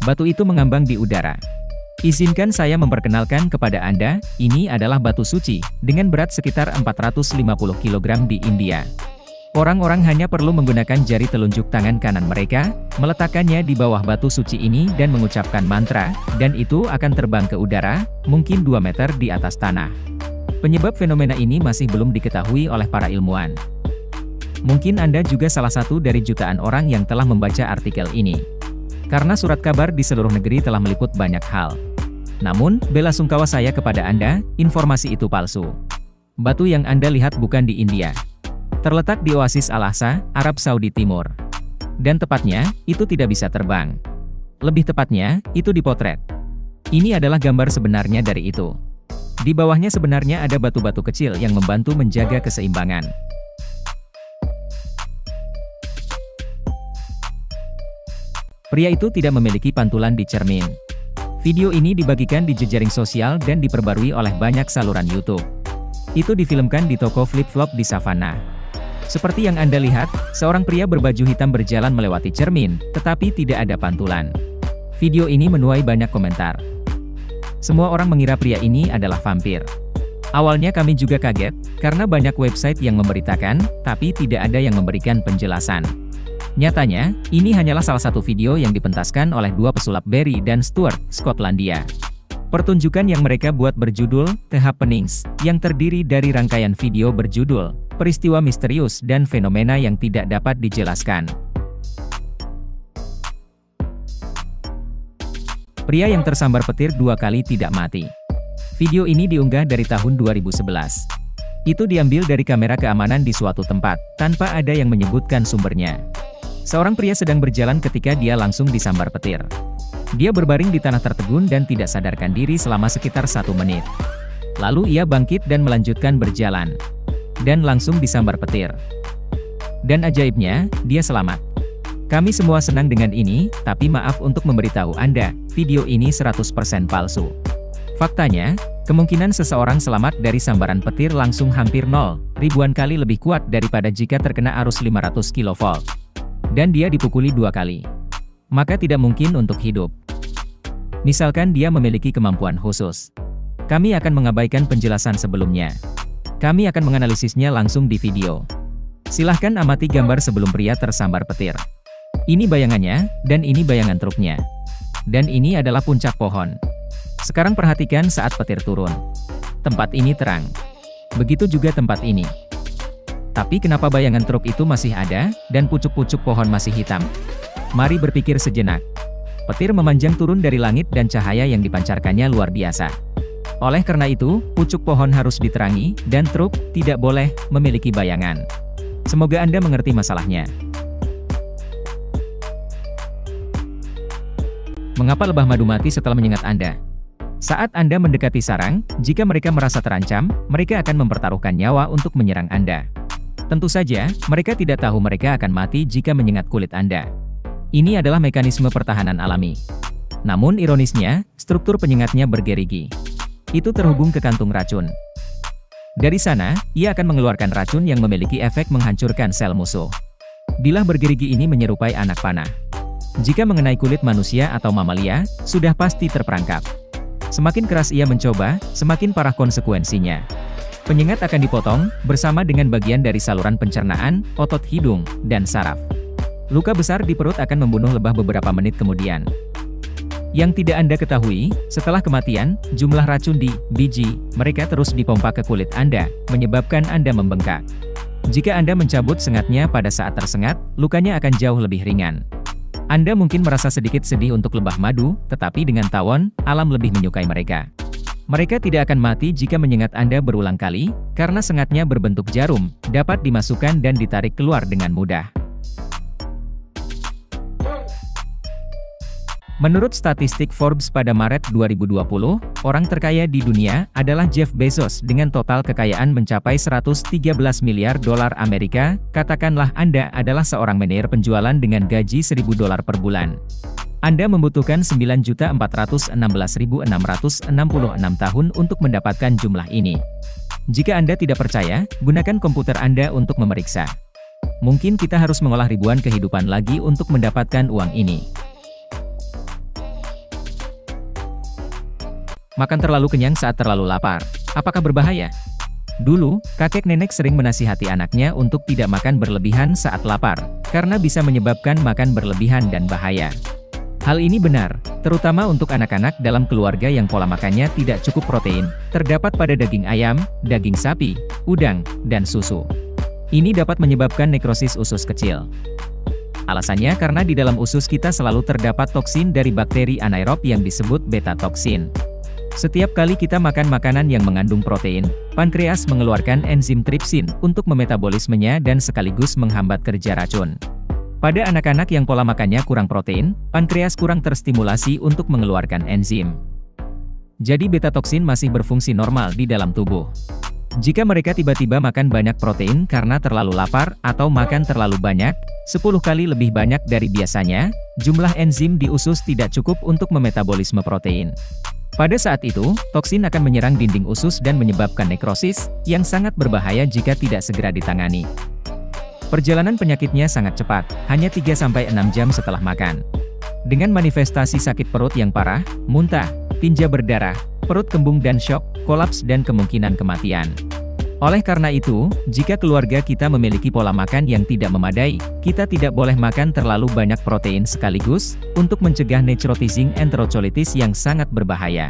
Batu itu mengambang di udara. Izinkan saya memperkenalkan kepada Anda, ini adalah batu suci, dengan berat sekitar 450 kg di India. Orang-orang hanya perlu menggunakan jari telunjuk tangan kanan mereka, meletakkannya di bawah batu suci ini dan mengucapkan mantra, dan itu akan terbang ke udara, mungkin 2 meter di atas tanah. Penyebab fenomena ini masih belum diketahui oleh para ilmuwan. Mungkin Anda juga salah satu dari jutaan orang yang telah membaca artikel ini. Karena surat kabar di seluruh negeri telah meliput banyak hal. Namun, bela sungkawa saya kepada Anda, informasi itu palsu. Batu yang Anda lihat bukan di India. Terletak di Oasis Al-Ahsa, Arab Saudi Timur. Dan tepatnya, itu tidak bisa terbang. Lebih tepatnya, itu dipotret. Ini adalah gambar sebenarnya dari itu. Di bawahnya sebenarnya ada batu-batu kecil yang membantu menjaga keseimbangan. Pria itu tidak memiliki pantulan di cermin. Video ini dibagikan di jejaring sosial dan diperbarui oleh banyak saluran YouTube. Itu difilmkan di toko flip-flop di Savannah. Seperti yang Anda lihat, seorang pria berbaju hitam berjalan melewati cermin, tetapi tidak ada pantulan. Video ini menuai banyak komentar. Semua orang mengira pria ini adalah vampir. Awalnya kami juga kaget, karena banyak website yang memberitakan, tapi tidak ada yang memberikan penjelasan. Nyatanya, ini hanyalah salah satu video yang dipentaskan oleh dua pesulap Barry dan Stuart, Skotlandia. Pertunjukan yang mereka buat berjudul The Happenings, yang terdiri dari rangkaian video berjudul Peristiwa Misterius dan Fenomena yang Tidak Dapat Dijelaskan. Pria yang tersambar petir 2 kali tidak mati. Video ini diunggah dari tahun 2011. Itu diambil dari kamera keamanan di suatu tempat, tanpa ada yang menyebutkan sumbernya. Seorang pria sedang berjalan ketika dia langsung disambar petir. Dia berbaring di tanah tertegun dan tidak sadarkan diri selama sekitar 1 menit. Lalu ia bangkit dan melanjutkan berjalan. Dan langsung disambar petir. Dan ajaibnya, dia selamat. Kami semua senang dengan ini, tapi maaf untuk memberitahu Anda, video ini 100% palsu. Faktanya, kemungkinan seseorang selamat dari sambaran petir langsung hampir 0, ribuan kali lebih kuat daripada jika terkena arus 500 kV. Dan dia dipukuli 2 kali. Maka tidak mungkin untuk hidup. Misalkan dia memiliki kemampuan khusus. Kami akan mengabaikan penjelasan sebelumnya. Kami akan menganalisisnya langsung di video. Silahkan amati gambar sebelum pria tersambar petir. Ini bayangannya, dan ini bayangan truknya. Dan ini adalah puncak pohon. Sekarang perhatikan saat petir turun. Tempat ini terang. Begitu juga tempat ini. Tapi kenapa bayangan truk itu masih ada, dan pucuk-pucuk pohon masih hitam? Mari berpikir sejenak. Petir memanjang turun dari langit dan cahaya yang dipancarkannya luar biasa. Oleh karena itu, pucuk pohon harus diterangi, dan truk tidak boleh memiliki bayangan. Semoga Anda mengerti masalahnya. Mengapa lebah madu mati setelah menyengat Anda? Saat Anda mendekati sarang, jika mereka merasa terancam, mereka akan mempertaruhkan nyawa untuk menyerang Anda. Tentu saja, mereka tidak tahu mereka akan mati jika menyengat kulit Anda. Ini adalah mekanisme pertahanan alami. Namun ironisnya, struktur penyengatnya bergerigi. Itu terhubung ke kantung racun. Dari sana, ia akan mengeluarkan racun yang memiliki efek menghancurkan sel musuh. Bilah bergerigi ini menyerupai anak panah. Jika mengenai kulit manusia atau mamalia, sudah pasti terperangkap. Semakin keras ia mencoba, semakin parah konsekuensinya. Penyengat akan dipotong, bersama dengan bagian dari saluran pencernaan, otot hidung, dan saraf. Luka besar di perut akan membunuh lebah beberapa menit kemudian. Yang tidak Anda ketahui, setelah kematian, jumlah racun di biji mereka terus dipompa ke kulit Anda, menyebabkan Anda membengkak. Jika Anda mencabut sengatnya pada saat tersengat, lukanya akan jauh lebih ringan. Anda mungkin merasa sedikit sedih untuk lebah madu, tetapi dengan tawon, alam lebih menyukai mereka. Mereka tidak akan mati jika menyengat Anda berulang kali, karena sengatnya berbentuk jarum, dapat dimasukkan dan ditarik keluar dengan mudah. Menurut statistik Forbes pada Maret 2020, orang terkaya di dunia adalah Jeff Bezos dengan total kekayaan mencapai 113 miliar dolar Amerika. Katakanlah Anda adalah seorang manajer penjualan dengan gaji $1.000 per bulan. Anda membutuhkan 9.416.666 tahun untuk mendapatkan jumlah ini. Jika Anda tidak percaya, gunakan komputer Anda untuk memeriksa. Mungkin kita harus mengolah ribuan kehidupan lagi untuk mendapatkan uang ini. Makan terlalu kenyang saat terlalu lapar. Apakah berbahaya? Dulu, kakek nenek sering menasihati anaknya untuk tidak makan berlebihan saat lapar, karena bisa menyebabkan makan berlebihan dan bahaya. Hal ini benar, terutama untuk anak-anak dalam keluarga yang pola makannya tidak cukup protein, terdapat pada daging ayam, daging sapi, udang, dan susu. Ini dapat menyebabkan nekrosis usus kecil. Alasannya karena di dalam usus kita selalu terdapat toksin dari bakteri anaerob yang disebut beta-toksin. Setiap kali kita makan makanan yang mengandung protein, pankreas mengeluarkan enzim tripsin untuk memetabolismenya dan sekaligus menghambat kerja racun. Pada anak-anak yang pola makannya kurang protein, pankreas kurang terstimulasi untuk mengeluarkan enzim. Jadi beta-toksin masih berfungsi normal di dalam tubuh. Jika mereka tiba-tiba makan banyak protein karena terlalu lapar atau makan terlalu banyak, 10 kali lebih banyak dari biasanya, jumlah enzim di usus tidak cukup untuk memetabolisme protein. Pada saat itu, toksin akan menyerang dinding usus dan menyebabkan nekrosis, yang sangat berbahaya jika tidak segera ditangani. Perjalanan penyakitnya sangat cepat, hanya 3-6 jam setelah makan. Dengan manifestasi sakit perut yang parah, muntah, tinja berdarah, perut kembung dan syok, kolaps dan kemungkinan kematian. Oleh karena itu, jika keluarga kita memiliki pola makan yang tidak memadai, kita tidak boleh makan terlalu banyak protein sekaligus, untuk mencegah necrotizing enterocolitis yang sangat berbahaya.